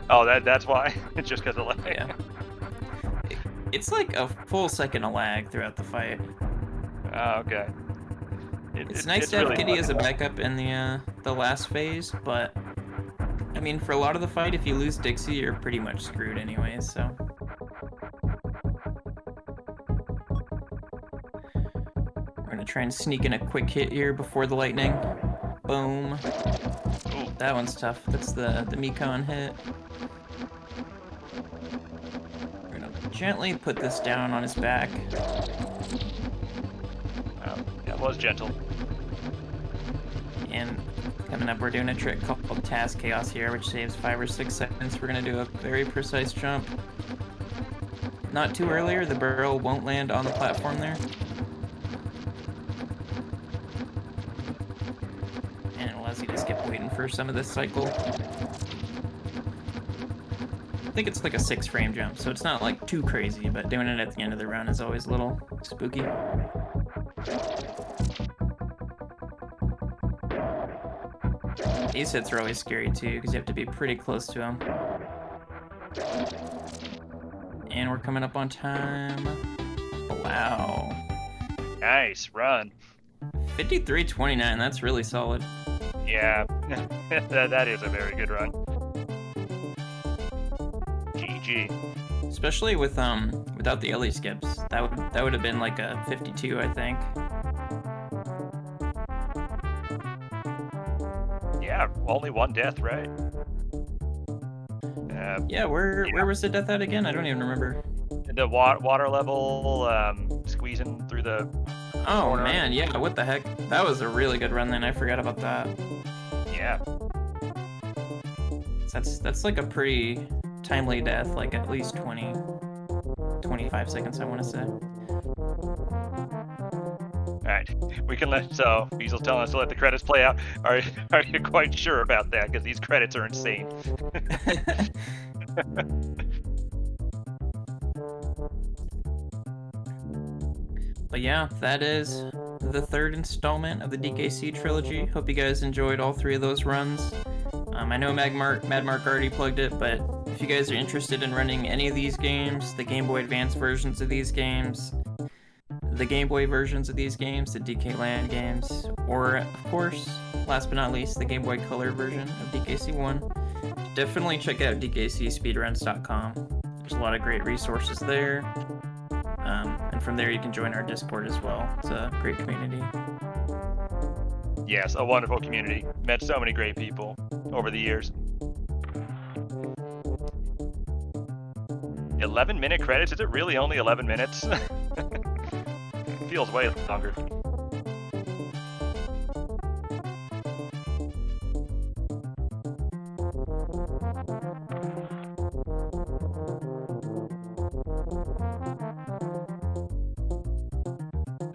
Oh, that's why? It's just because of lag? Yeah. It's like a full second of lag throughout the fight. Oh, okay. It's nice to have really Kitty fun. as a backup in the last phase, but I mean, for a lot of the fight, if you lose Dixie, you're pretty much screwed anyways, so. We're gonna try and sneak in a quick hit here before the lightning. Boom. Ooh. That one's tough. That's the Mekon hit. We're gonna gently put this down on his back. That was gentle. And coming up, we're doing a trick called Task Chaos here, which saves 5 or 6 seconds. We're gonna do a very precise jump. Not too early, or the barrel won't land on the platform there. And it allows you to skip waiting for some of this cycle. I think it's like a 6-frame jump, so it's not like too crazy, but doing it at the end of the run is always a little spooky. These hits are always scary too, because you have to be pretty close to them. And we're coming up on time. Wow. Nice run. 53.29, that's really solid. Yeah, that is a very good run. GG. Especially with without the early skips. That would have been like a 52, I think. Yeah, only one death, right? Yeah, where was the death at again? I don't even remember. The water level, squeezing through the Oh corner. man, yeah, what the heck? That was a really good run then, I forgot about that. Yeah. That's like a pretty timely death, like at least 25 seconds, I want to say. Alright, we can so Weasel's telling us to let the credits play out. Are you quite sure about that? Because these credits are insane. But yeah, that is the third installment of the DKC trilogy. Hope you guys enjoyed all 3 of those runs. I know Mad Mark already plugged it, but if you guys are interested in running any of these games, the Game Boy Advance versions of these games, the Game Boy versions of these games, the DK Land games, or of course, last but not least, the Game Boy Color version of DKC1, definitely check out dkcspeedruns.com. There's a lot of great resources there. And from there you can join our Discord as well. It's a great community. Yes, a wonderful community. Met so many great people over the years. 11-minute credits? Is it really only 11 minutes? It feels way longer.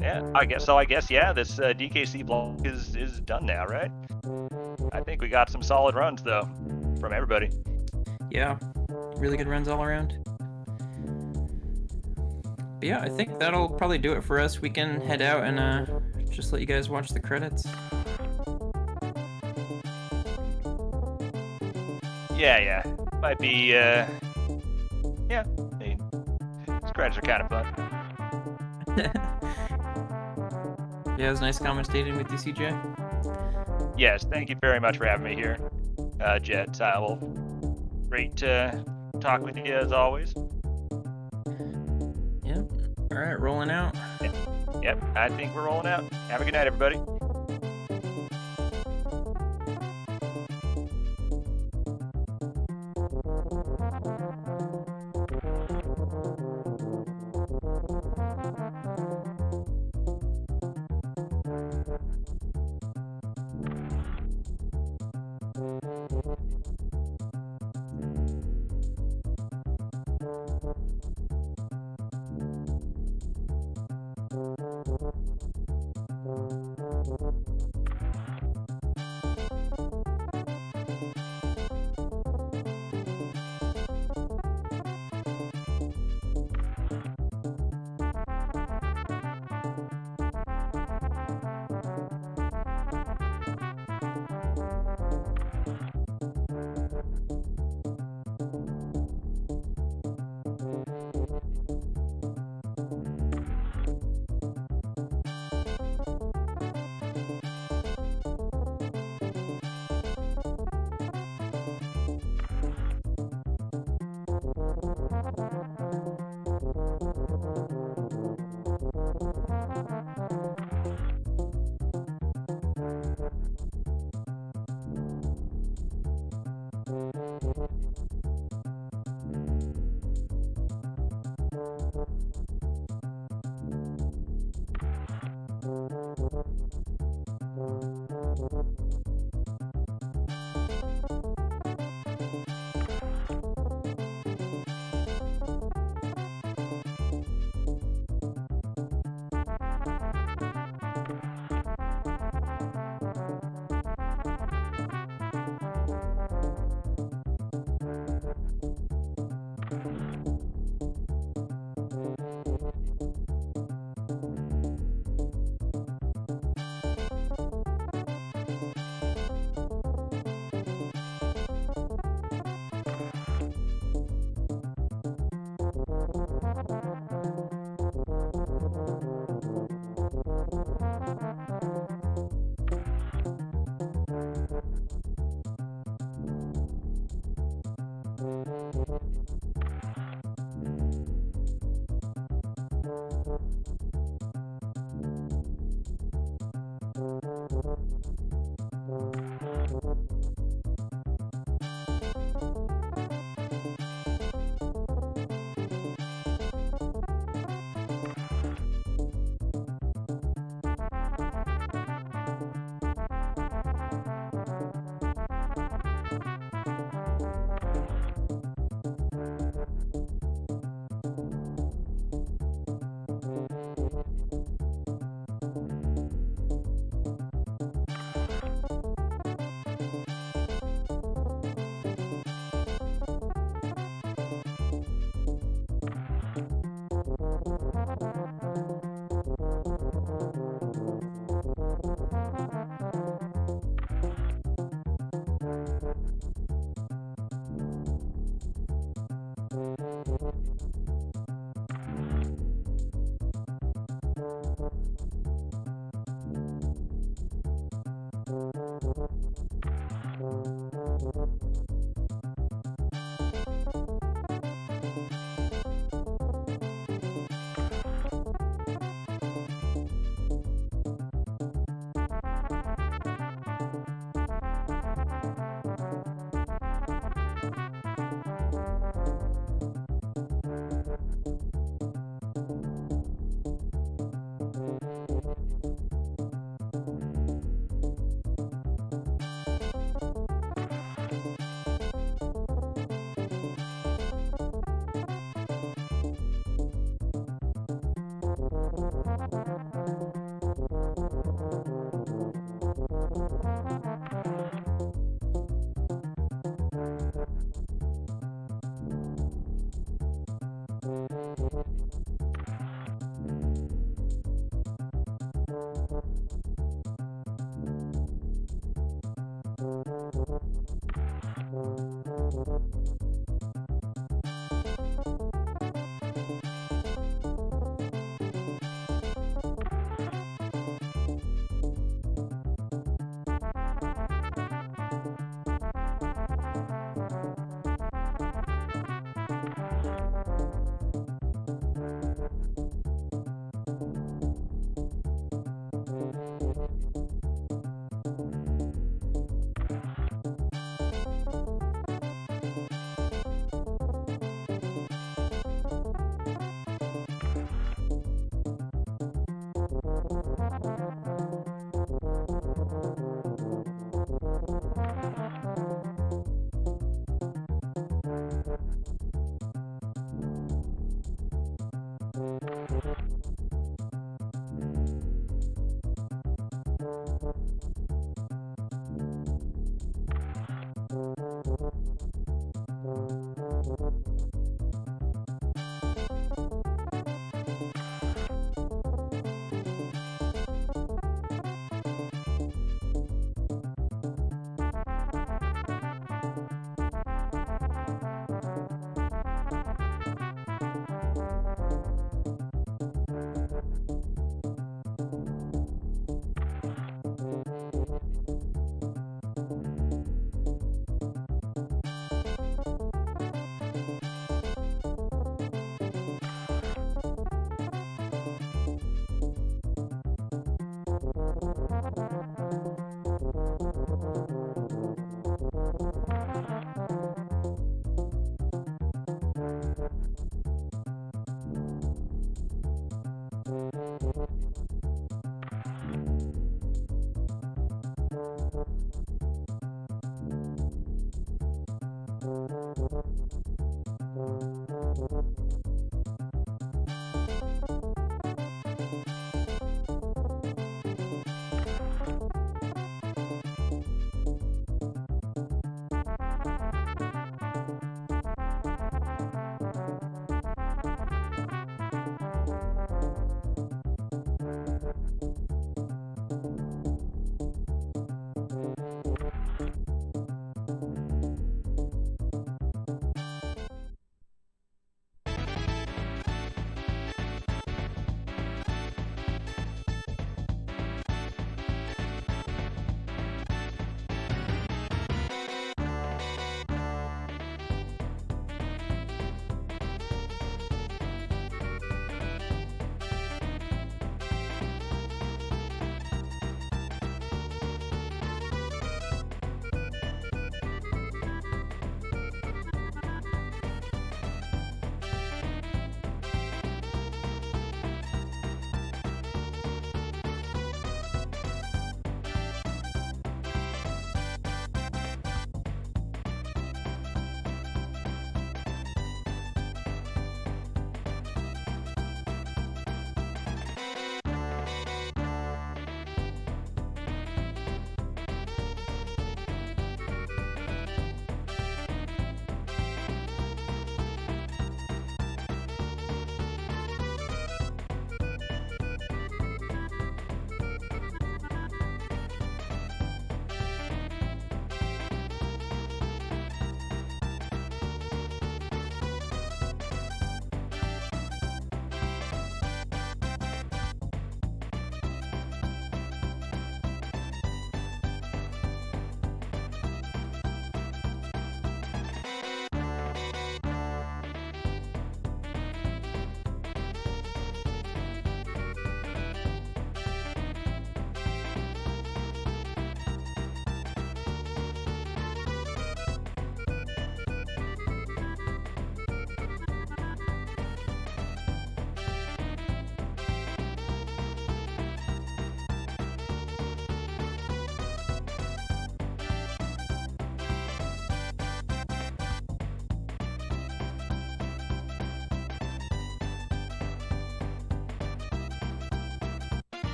Yeah, I guess yeah, this DKC block is done now, right? I think we got some solid runs though from everybody. Yeah, really good runs all around. But yeah, I think that'll probably do it for us. We can head out and just let you guys watch the credits. Yeah. Might be yeah. These credits are kind of fun. Yeah, it was nice commentating with you, CJ. Yes, thank you very much for having me here, Jet. Well, great to talk with you as always. Yep. All right, rolling out. Yep, I think we're rolling out. Have a good night, everybody.